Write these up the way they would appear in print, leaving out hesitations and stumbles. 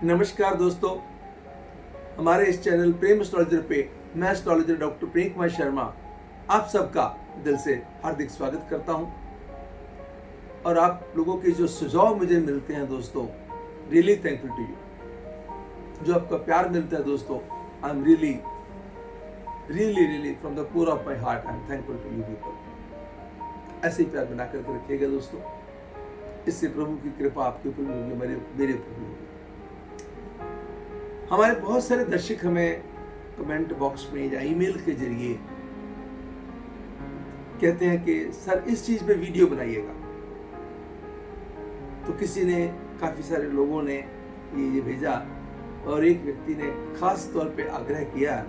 नमस्कार दोस्तों, हमारे इस चैनल प्रेम एस्ट्रोलॉजर पे मैं एस्ट्रोलॉजर डॉक्टर प्रेम कुमार शर्मा आप सबका दिल से हार्दिक स्वागत करता हूं। और आप लोगों के जो सुझाव मुझे मिलते हैं दोस्तों, रियली थैंकफुल टू यू। जो आपका प्यार मिलता है दोस्तों, I am really from the core of my heart I am thankful to you people. ऐसे ही प्यार बना करके रखिएगा दोस्तों, इससे प्रभु की कृपा आपके ऊपर भी होगी, मेरे ऊपर भी होगी। हमारे बहुत सारे दर्शक हमें कमेंट बॉक्स में या ईमेल के जरिए कहते हैं कि सर इस चीज पे वीडियो बनाइएगा। तो किसी ने, काफी सारे लोगों ने ये भेजा और एक व्यक्ति ने खास तौर पे आग्रह किया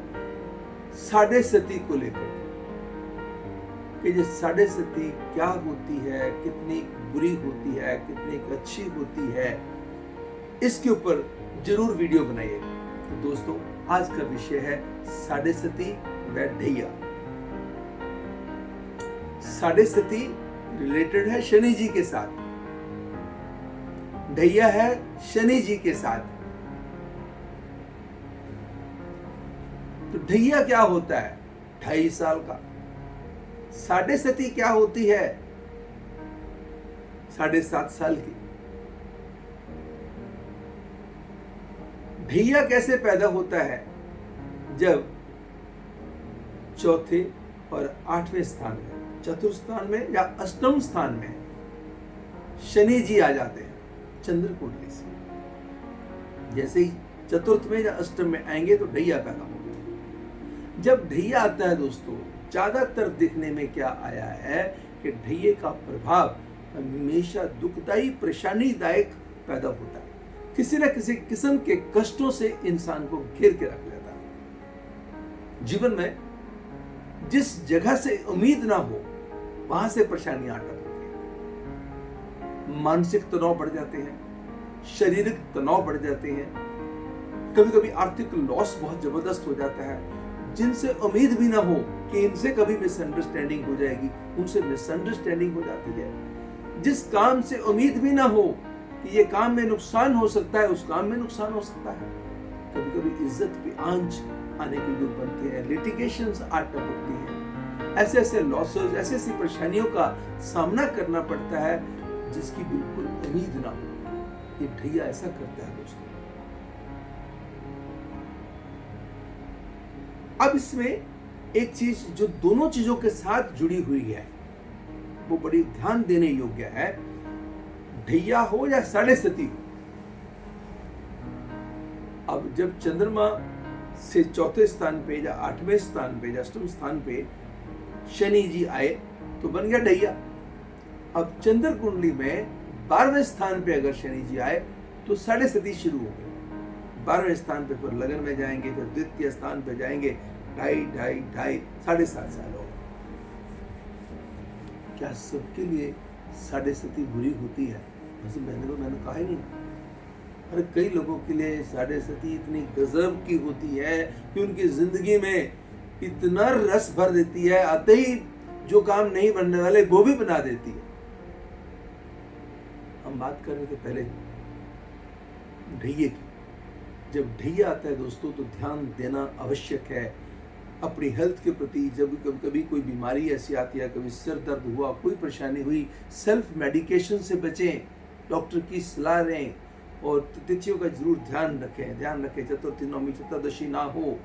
साढ़े सती को लेकर कि ये साढ़े सती क्या होती है, कितनी बुरी होती है, कितनी अच्छी होती है, इसके ऊपर जरूर वीडियो बनाइए। तो दोस्तों, आज का विषय है साढ़े सती व ढैया। साढ़े सती रिलेटेड है शनि जी के साथ, ढैया है शनि जी के साथ। तो ढैया क्या होता है? 2.5 साल का। साढ़े सती क्या होती है? 7.5 साल की। ढैया कैसे पैदा होता है? जब चौथे और 8वें स्थान में, चतुर्थ स्थान में या अष्टम स्थान में शनि जी आ जाते हैं चंद्र कुंडली से। जैसे ही चतुर्थ में या अष्टम में आएंगे तो ढैया पैदा होगा। जब ढैया आता है दोस्तों, ज्यादातर दिखने में क्या आया है कि ढैये का प्रभाव हमेशा दुखदायी, परेशानीदायक पैदा होता है। किसी न किसी किस्म के कष्टों से इंसान को घेर के रख लेता है। जीवन में जिस जगह से उम्मीद ना हो, वहां से परेशानियां अटक होती हैं। मानसिक तनाव बढ़ जाते हैं, शारीरिक तनाव बढ़ जाते हैं, कभी कभी आर्थिक लॉस बहुत जबरदस्त हो जाता है। जिनसे उम्मीद भी ना हो कि इनसे कभी मिसअंडरस्टैंडिंग हो जाएगी, उनसे मिसअंडरस्टैंडिंग हो जाती है। जिस काम से उम्मीद भी ना हो कि ये काम में नुकसान हो सकता है, उस काम में नुकसान हो सकता है। कभी कभी इज्जत की आंच आने के योग बनते हैं, लिटिगेशंस आ टपकती हैं। ऐसे ऐसे लॉसेस, ऐसी ऐसी परेशानियों का सामना करना पड़ता है जिसकी बिल्कुल उम्मीद ना हो। ये ढैया ऐसा करता है दोस्तों। अब इसमें एक चीज जो दोनों चीजों के साथ जुड़ी हुई है, वो बड़ी ध्यान देने योग्य है। ढैया हो या साढ़े सती हो, अब जब चंद्रमा से चौथे स्थान पे या 8वें स्थान पे या अष्टम स्थान पे शनि जी आए तो बन गया ढैया। अब चंद्र कुंडली में 12वें स्थान पे अगर शनि जी आए तो साढ़े सती शुरू हो गई। 12वें स्थान पे फिर लगन में जाएंगे, फिर द्वितीय स्थान पे जाएंगे, 2.5 7.5 साल हो। क्या सबके लिए साढ़े सती बुरी होती है? मैंने कहा ही नहीं। अरे कई लोगों के लिए साढ़े सती इतनी गजब की होती है कि उनकी जिंदगी में इतना रस भर देती है, आते ही जो काम नहीं बनने वाले वो भी बना देती है। हम बात कर रहे थे पहले ढैये की। जब ढैया आता है दोस्तों तो ध्यान देना आवश्यक है अपनी हेल्थ के प्रति। जब कभी कोई बीमारी ऐसी आती है, कभी सिर दर्द हुआ, कोई परेशानी हुई, सेल्फ मेडिकेशन से बचें, डॉक्टर की सलाह लें और तिथियों का जरूर ध्यान रखें। चतुर्थी, नवमी, चतुर्दशी ना हो।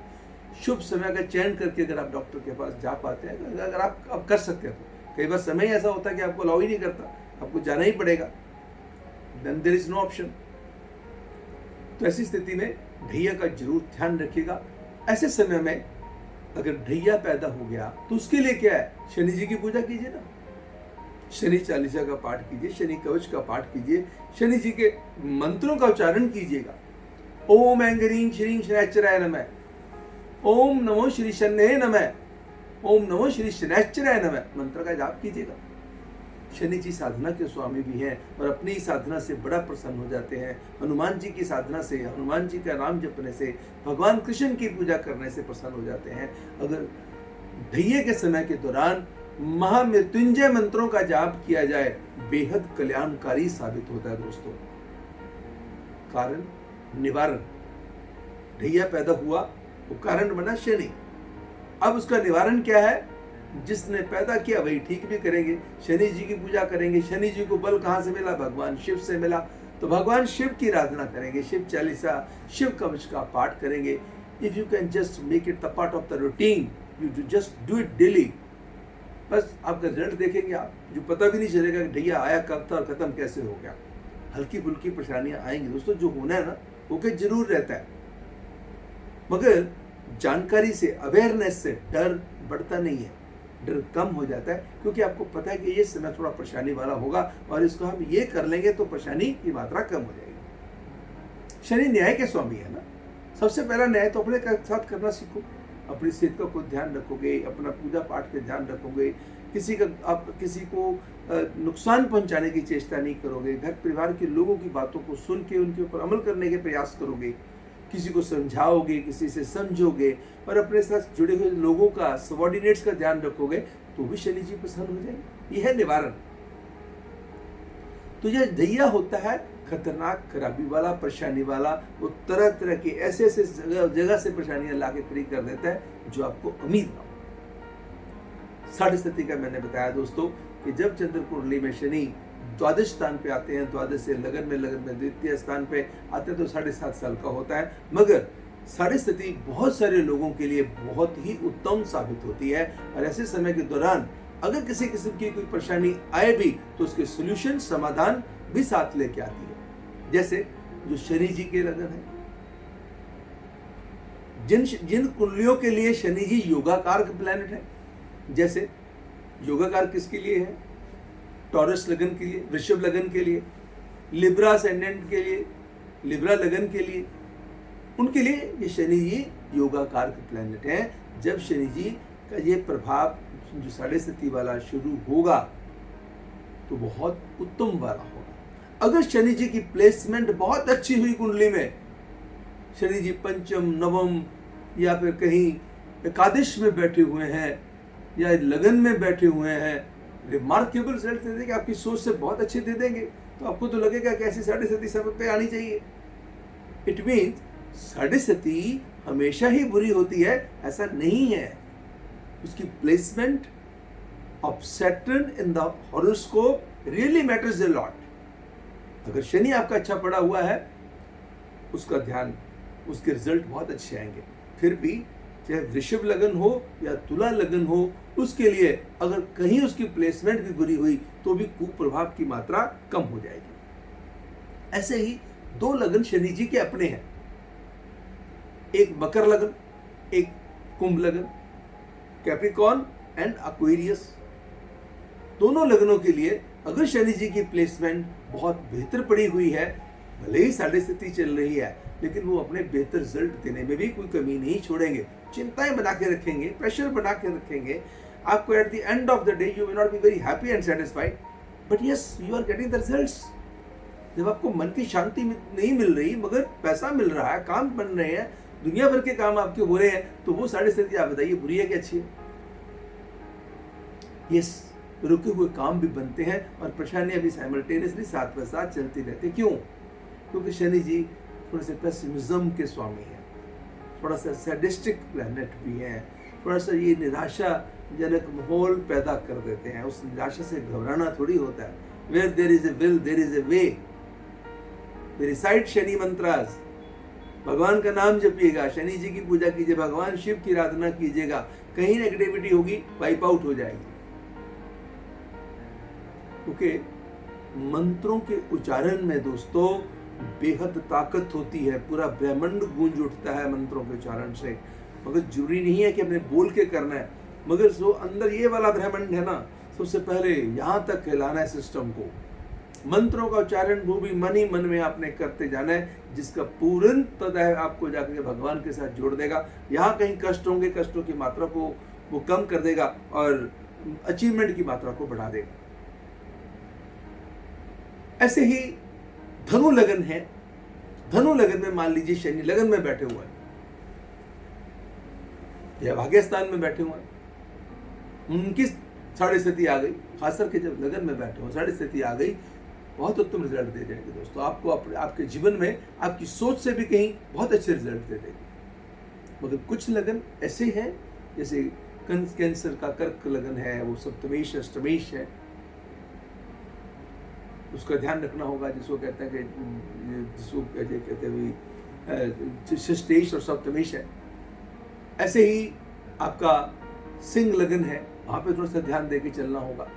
शुभ समय का चयन करके अगर आप डॉक्टर के पास जा पाते हैं, अगर आप कर सकते हैं तो। कई बार समय ऐसा होता है कि आपको अलाउ ही नहीं करता, आपको जाना ही पड़ेगा, then there is no option. तो ऐसी स्थिति में ढैया का जरूर ध्यान रखिएगा। ऐसे समय में अगर ढैया पैदा हो गया तो उसके लिए क्या है? शनि जी की पूजा कीजिए ना, शनि चालीसा का पाठ कीजिए, शनि कवच का पाठ कीजिए, शनि जी के मंत्रों का उच्चारण कीजिएगा। ओम ऐं ह्रीं श्रीं शनैश्चराय नमः, ओम नमो श्री शनैः नमः, ओम नमो श्री शनैश्चराय नमः मंत्र का जाप कीजिएगा। शनि जी साधना के स्वामी भी हैं और अपनी साधना से बड़ा प्रसन्न हो जाते हैं। हनुमान जी की साधना से, हनुमान जी का नाम जपने से, भगवान कृष्ण की पूजा करने से प्रसन्न हो जाते हैं। अगर ढैये के समय के दौरान महामृत्युंजय मंत्रों का जाप किया जाए, बेहद कल्याणकारी साबित होता है दोस्तों। कारण निवारण, ढैया पैदा हुआ, वो कारण बना शनि। अब उसका निवारण क्या है? जिसने पैदा किया वही ठीक भी करेंगे। शनि जी की पूजा करेंगे। शनि जी को बल कहाँ से मिला? भगवान शिव से मिला। तो भगवान शिव की आराधना करेंगे, शिव चालीसा, शिव कवच का पाठ करेंगे। If you can just make it the part of the routine, you just do it daily, बस आपका रिजल्ट देखेंगे आप, जो पता भी नहीं चलेगा कि ढैया आया कब था और खत्म कैसे हो गया। हल्की फुल्की परेशानियां आएंगी दोस्तों, जो होना है ना वो के जरूर रहता है, मगर जानकारी से, अवेयरनेस से डर बढ़ता नहीं है, डर कम हो जाता है, क्योंकि आपको पता है कि ये समय थोड़ा परेशानी वाला होगा और इसको हम ये कर लेंगे तो परेशानी की मात्रा कम हो जाएगी। शनि न्याय के स्वामी है ना, सबसे पहला न्याय तो अपने साथ करना सीखो। अपनी सेहत का को ध्यान रखोगे, अपना पूजा पाठ का ध्यान रखोगे, आप किसी को नुकसान पहुंचाने की चेष्टा नहीं करोगे, घर परिवार के लोगों की बातों को सुन के उनके ऊपर अमल करने के प्रयास करोगे, किसी को समझाओगे, किसी से समझोगे और अपने साथ जुड़े हुए लोगों का, सबॉर्डिनेट्स का ध्यान रखोगे तो भी शनि जी प्रसन्न हो जाएंगे। यह है निवारण। तो यह दैया होता है खतरनाक, खराबी वाला, परेशानी वाला, वो तरह तरह की ऐसे ऐसे जगह से परेशानियां लाके खड़ी कर देता है जो आपको उम्मीद ना हो। साढ़े स्थिति का मैंने बताया दोस्तों कि जब चंद्र कुंडली में शनि द्वादश स्थान पे आते हैं, द्वादश से लगन में द्वितीय स्थान पे आते हैं तो 7.5 साल का होता है, मगर साढ़े स्थिति बहुत सारे लोगों के लिए बहुत ही उत्तम साबित होती है। और ऐसे समय के दौरान अगर किसी किस्म की कोई परेशानी आए भी तो उसके सोल्यूशन, समाधान भी साथ लेके आती है। जैसे जो शनि जी के लगन है, जिन कुंडलियों के लिए शनि जी योगाकार प्लैनेट है, जैसे योगाकार किसके लिए है? टॉरस लगन के लिए, वृषभ लगन के लिए, लिब्रा असेंडेंट के लिए, लिब्रा लगन के लिए, उनके लिए ये शनि जी योगाकार प्लैनेट है। जब शनि जी का ये प्रभाव जो साढ़े स्थिति वाला शुरू होगा तो बहुत उत्तम वाला होगा। अगर शनि जी की प्लेसमेंट बहुत अच्छी हुई कुंडली में, शनि जी पंचम, नवम या फिर कहीं एकादश में बैठे हुए हैं या लगन में बैठे हुए हैं, रिमार्केबल रिजल्ट दे देंगे, आपकी सोच से बहुत अच्छे दे देंगे। तो आपको तो लगेगा कि ऐसी साढ़े स्थिति सब पे आनी चाहिए। इट मीन्स साढ़े स्थिति हमेशा ही बुरी होती है, ऐसा नहीं है। उसकी placement of Saturn in the horoscope really matters a lot. अगर शनि आपका अच्छा पड़ा हुआ है, उसका ध्यान, उसके रिजल्ट बहुत अच्छे आएंगे। फिर भी चाहे वृषभ लगन हो या तुला लगन हो, उसके लिए अगर कहीं उसकी प्लेसमेंट भी बुरी हुई तो भी कुप्रभाव की मात्रा कम हो जाएगी। ऐसे ही 2 लगन शनि जी के अपने हैं, एक मकर लगन, एक कुंभ लगन, कैप्रिकॉर्न एंड एक्वेरियस। दोनों लगनों के लिए अगर शनि जी की प्लेसमेंट बहुत बेहतर पड़ी हुई है, भले ही साढ़े स्थिति चल रही है, लेकिन वो अपने बेहतर रिजल्ट देने में भी कोई कमी नहीं छोड़ेंगे, चिंताएं बना के रखेंगे, प्रेशर बना के रखेंगे। आपको at the end of the day you will not be very happy and satisfied, but yes you are getting the results. जब आपको मन की शांति नहीं मिल रही मगर पैसा मिल रहा है, काम बन रहे हैं, दुनिया भर के काम आपके हो रहे हैं, तो वो साढ़े स्थिति आप बताइए बुरी है कि अच्छी है? यस, रुके हुए काम भी बनते हैं और परेशानियां भी साइमल्टेनियसली साथ में साथ चलती रहती है। क्यों? क्योंकि शनि जी थोड़े से पेसिमिज्म के स्वामी हैं, थोड़ा सा सैडिस्टिक प्लैनेट भी हैं, थोड़ा सा ये निराशाजनक माहौल पैदा कर देते हैं। उस निराशा से घबराना थोड़ी होता है। Where there is a will there is a way. Recite Shani mantras, भगवान का नाम जपिएगा, शनि जी की पूजा कीजिए, भगवान शिव की आराधना कीजिएगा, कहीं नेगेटिविटी होगी वाइप आउट हो जाएगी। क्योंकि मंत्रों के उच्चारण में दोस्तों बेहद ताकत होती है, पूरा ब्रह्मांड गूंज उठता है मंत्रों के उच्चारण से। मगर जरूरी नहीं है कि हमने बोल के करना है, मगर जो अंदर ये वाला ब्रह्मांड है ना, सबसे पहले यहाँ तक हिलाना है सिस्टम को। मंत्रों का उच्चारण वो भी मन ही मन में आपने करते जाना है, जिसका पूर्ण तदय आपको जाकर भगवान के साथ जोड़ देगा। यहाँ कहीं कष्ट होंगे, कष्टों की मात्रा को वो कम कर देगा और अचीवमेंट की मात्रा को बढ़ा देगा। ऐसे ही धनु लगन है, धनु लगन में मान लीजिए शनि लगन में बैठे हुए हैं या भाग्यस्थान में बैठे हुए हैं, उनकी साढ़े स्थिति आ गई, खास करके जब लगन में बैठे हो साढ़े स्थिति आ गई बहुत उत्तम रिजल्ट दे जाएंगे दोस्तों। आपको आपके जीवन में आपकी सोच से भी कहीं बहुत अच्छे रिजल्ट दे देंगे। मगर कुछ लगन ऐसे हैं, जैसे कैंसर का कर्क लगन है, वो सप्तमेश अष्टमेश है, उसका ध्यान रखना होगा। जिसको कहते हैं कि जिसको कहते हैं षष्ठेश और सप्तमेश है। ऐसे ही आपका सिंह लगन है, वहाँ पे थोड़ा सा ध्यान देके चलना होगा,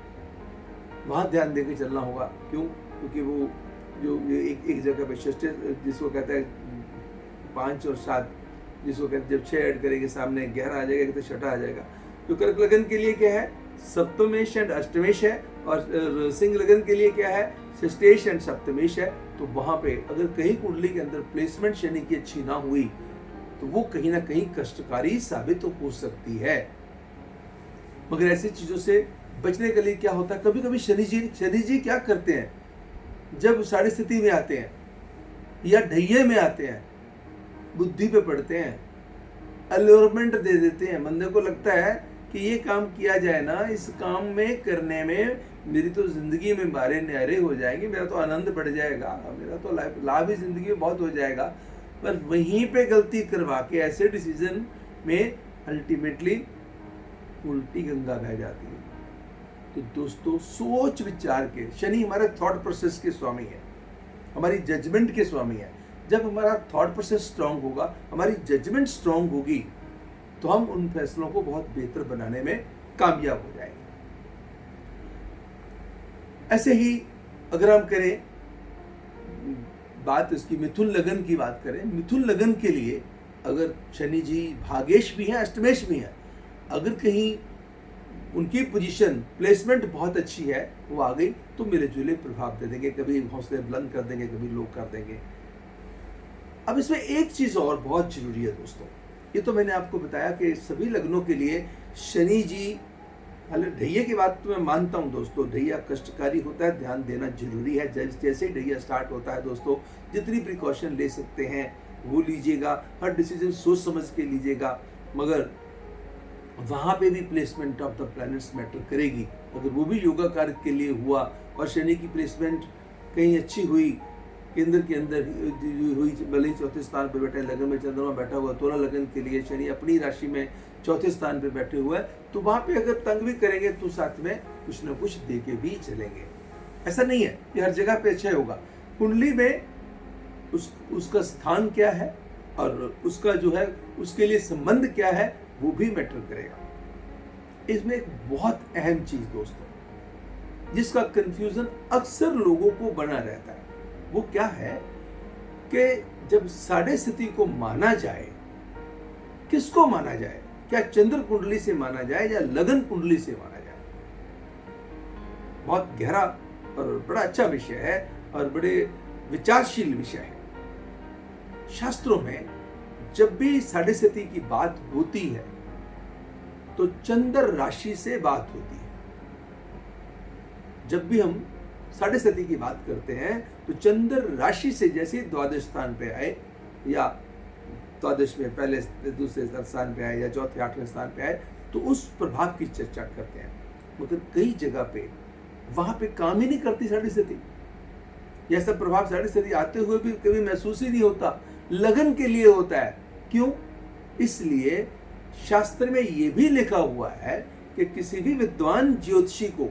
वहाँ ध्यान देके चलना होगा। क्यों? क्योंकि वो जो एक जगह पे षष्ठ जिसको कहते हैं 5 और 7, जिसको कहते हैं जब 6 ऐड करेंगे सामने 11 आ जाएगा तो छठा आ जाएगा। तो कर्क लगन के लिए क्या है? सप्तमेश एंड अष्टमेश है, और सिंह लगन के लिए क्या है? षष्ठेश एंड सप्तमेश है। तो वहाँ पे अगर कहीं कुंडली के अंदर प्लेसमेंट शनि की अच्छी ना हुई तो वो कहीं ना कहीं कष्टकारी साबित तो हो सकती है। मगर ऐसी चीजों से बचने के लिए क्या होता है, कभी कभी शनि जी क्या करते हैं, जब साढ़े स्थिति में आते हैं या ढैये में आते हैं, बुद्धि पे पड़ते हैं, अल्योरमेंट दे देते हैं। बंदे को लगता है कि ये काम किया जाए ना, इस काम में करने में मेरी तो जिंदगी में बारे न्यारे हो जाएंगे, मेरा तो आनंद बढ़ जाएगा, मेरा तो लाभ ही जिंदगी में बहुत हो जाएगा। पर वहीं पे गलती करवा के ऐसे डिसीजन में अल्टीमेटली उल्टी गंगा बह जाती है। तो दोस्तों सोच विचार के, शनि हमारे थॉट प्रोसेस के स्वामी है, हमारी जजमेंट के स्वामी है। जब हमारा थॉट प्रोसेस स्ट्रांग होगा, हमारी जजमेंट स्ट्रांग होगी, तो हम उन फैसलों को बहुत बेहतर बनाने में कामयाब हो जाएंगे। ऐसे ही अगर हम करें बात इसकी मिथुन लगन की बात करें, मिथुन लगन के लिए अगर शनि जी भागेश भी हैं अष्टमेश भी हैं, अगर कहीं उनकी पोजीशन प्लेसमेंट बहुत अच्छी है, वो आ गई तो मिले जुले प्रभाव दे देंगे, कभी हौसले बुलंद कर देंगे, कभी लो कर देंगे। अब इसमें एक चीज और बहुत जरूरी है दोस्तों, ये तो मैंने आपको बताया कि सभी लग्नों के लिए शनि जी, ढैया की बात तो मैं मानता हूं दोस्तों, ढैया कष्टकारी होता है, ध्यान देना जरूरी है। जैसे ही ढैया स्टार्ट होता है दोस्तों, जितनी प्रिकॉशन ले सकते हैं वो लीजिएगा, हर डिसीजन सोच समझ के लीजिएगा। मगर वहां पे भी placement of the planets matter करेगी। अगर वो भी योगा कार्य के लिए हुआ और शनि की प्लेसमेंट कहीं अच्छी हुई, केंद्र के अंदर हुई, भले ही चौथे स्थान पर बैठे, लगन में चंद्रमा बैठा हुआ, तुला लगन के लिए शनि अपनी राशि में चौथे स्थान पर बैठे हुए हैं, तो वहां पे अगर तंग भी करेंगे तो साथ में कुछ ना कुछ दे के भी चलेंगे। ऐसा नहीं है कि हर जगह पे अच्छा होगा। कुंडली में उसका स्थान क्या है और उसका जो है उसके लिए संबंध क्या है, वो भी मैटर करेगा। इसमें एक बहुत अहम चीज दोस्तों, जिसका कंफ्यूजन अक्सर लोगों को बना रहता है, वो क्या है कि जब साढ़े स्थिति को माना जाए, किसको माना जाए? क्या चंद्र कुंडली से माना जाए या लगन कुंडली से माना जाए? बहुत गहरा और बड़ा अच्छा विषय है और बड़े विचारशील विषय है। शास्त्रों में जब भी साढ़े स्थिति की बात होती है तो चंद्र राशि से बात होती है। जब भी हम साढ़े स्थिति की बात करते हैं तो चंद्र राशि से, जैसे द्वादश स्थान पे आए या द्वादश में पहले दूसरे स्थान पे आए या चौथे आठवें स्थान पे आए, तो उस प्रभाव की चर्चा करते हैं। मगर कई जगह पे वहां पे काम ही नहीं करती साढ़े स्थिति, ऐसा प्रभाव साढ़े स्थिति आते हुए भी कभी महसूस ही नहीं होता। लगन के लिए होता है। क्यों? इसलिए शास्त्र में यह भी लिखा हुआ है कि किसी भी विद्वान ज्योतिषी को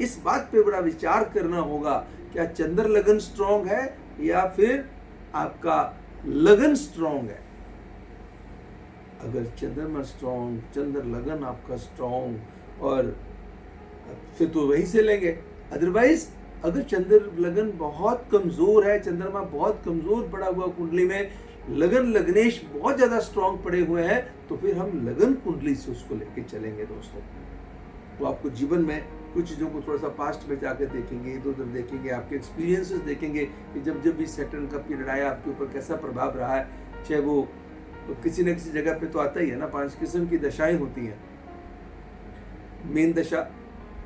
इस बात पे बड़ा विचार करना होगा, क्या चंद्र लगन स्ट्रांग है या फिर आपका लगन स्ट्रांग है। अगर चंद्रमा स्ट्रांग, चंद्र लगन आपका स्ट्रांग, और फिर तो वहीं से लेंगे। अदरवाइज अगर चंद्र लगन बहुत कमजोर है, चंद्रमा बहुत कमजोर पड़ा हुआ कुंडली में, लगन लग्नेश बहुत ज्यादा स्ट्रांग पड़े हुए हैं, तो फिर हम लगन कुंडली से उसको लेके चलेंगे दोस्तों। तो आपको जीवन में कुछ चीज़ों को थोड़ा सा पास्ट में जाकर देखेंगे, इधर उधर देखेंगे, आपके एक्सपीरियंसेस देखेंगे कि जब भी सैटर्न का पीरियड आया आपके ऊपर कैसा प्रभाव रहा है। चाहे वो तो किसी न किसी जगह पे तो आता ही है ना। 5 किस्म की दशाएं होती हैं, मेन दशा,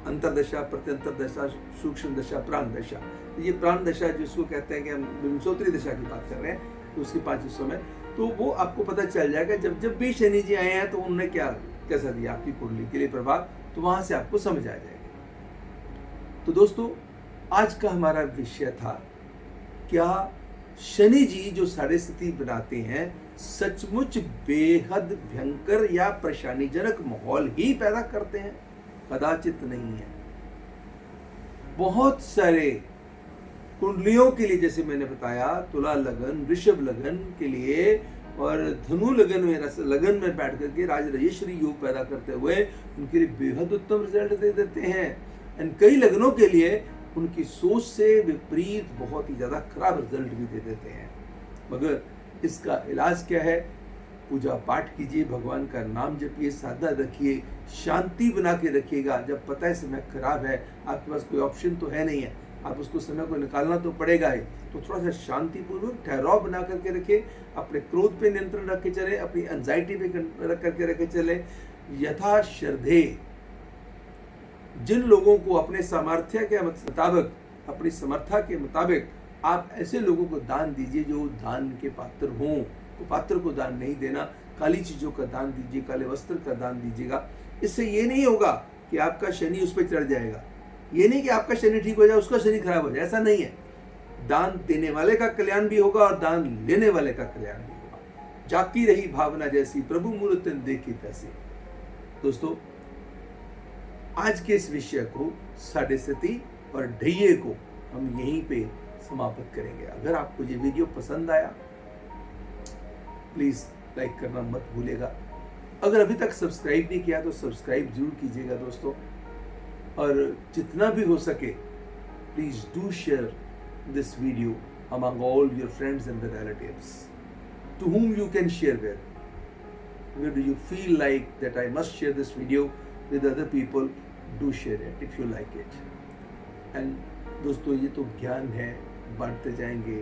अंतरदशा, प्रत्यंतर दशा, सूक्ष्म दशा, प्राण दशा। ये प्राण दशा जिसको कहते हैं कि हम विंशोत्तरी दशा की बात कर रहे हैं, तो उसके 5 हिस्सों में, तो वो आपको पता चल जाएगा जब भी शनि जी आए हैं तो उन्होंने कैसा दिया आपकी कुंडली के लिए प्रभाव, तो वहां से आपको समझ आ जाएगा। तो दोस्तों आज का हमारा विषय था, क्या शनि जी जो साढ़े स्थिति बनाते हैं सचमुच बेहद भयंकर या परेशानीजनक माहौल ही पैदा करते हैं? कदाचित नहीं है। बहुत सारे कुंडलियों के लिए, जैसे मैंने बताया, तुला लगन, वृषभ लगन के लिए और धनु लगन में बैठ करके राज राजेश्वरी योग पैदा करते हुए उनके लिए बेहद उत्तम रिजल्ट दे देते हैं। एंड कई लगनों के लिए उनकी सोच से विपरीत बहुत ही ज्यादा खराब रिजल्ट भी दे देते हैं। मगर इसका इलाज क्या है? पूजा पाठ कीजिए, भगवान का नाम जपिए, साधना रखिए, शांति बना के रखिएगा। जब पता है समय खराब है, आपके पास कोई ऑप्शन तो है नहीं है, आप उसको समय को निकालना तो पड़ेगा ही, तो थोड़ा सा शांतिपूर्वक ठहराव बना करके रखें, अपने क्रोध पे नियंत्रण रख के चले, अपनी एंजाइटी पे रख करके रखे चले। यथा श्रद्धे जिन लोगों को अपने सामर्थ्य के मुताबिक, अपनी समर्था के मुताबिक आप ऐसे लोगों को दान दीजिए जो दान के पात्र हों। तो पात्र को दान नहीं देना, काली चीजों का दान दीजिए, काले वस्त्र का दान दीजिएगा। इससे ये नहीं होगा कि आपका शनि उस पर चढ़ जाएगा, ये नहीं कि आपका शनि ठीक हो जाए उसका शनि खराब हो जाए, ऐसा नहीं है। दान देने वाले का कल्याण भी होगा और दान लेने वाले का कल्याण भी होगा। जाकी रही भावना जैसी, प्रभु मूर्त देखी तैसी। दोस्तों, आज के इस विषय को, साढ़े स्थिति और ढैये को, हम यहीं पे समाप्त करेंगे। अगर आपको ये वीडियो पसंद आया प्लीज लाइक करना मत भूलिएगा। अगर अभी तक सब्सक्राइब नहीं किया तो सब्सक्राइब जरूर कीजिएगा दोस्तों। और जितना भी हो सके please do share this video among all your friends and the relatives to whom you can share with. Where do you feel like that I must share this video with other people? Do share it if you like it. And दोस्तों, ये तो ज्ञान है, बांटते जाएंगे।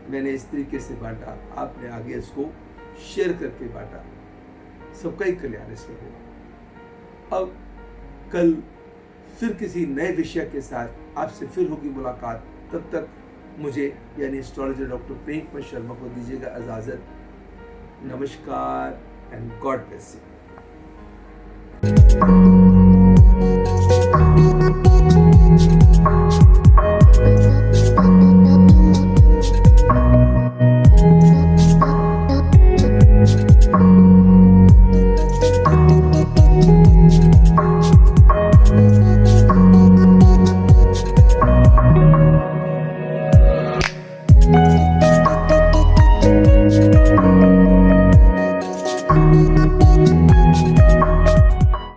मैंने इस तरीके से बांटा, आपने आगे इसको शेयर करके बांटा, सबका ही कल्याण इसमें होगा। अब कल फिर किसी नए विषय के साथ आपसे फिर होगी मुलाकात। तब तक मुझे यानी एस्ट्रोलॉजर डॉक्टर प्रेम शर्मा को दीजिएगा इजाजत। नमस्कार एंड गॉड ब्लेस यू।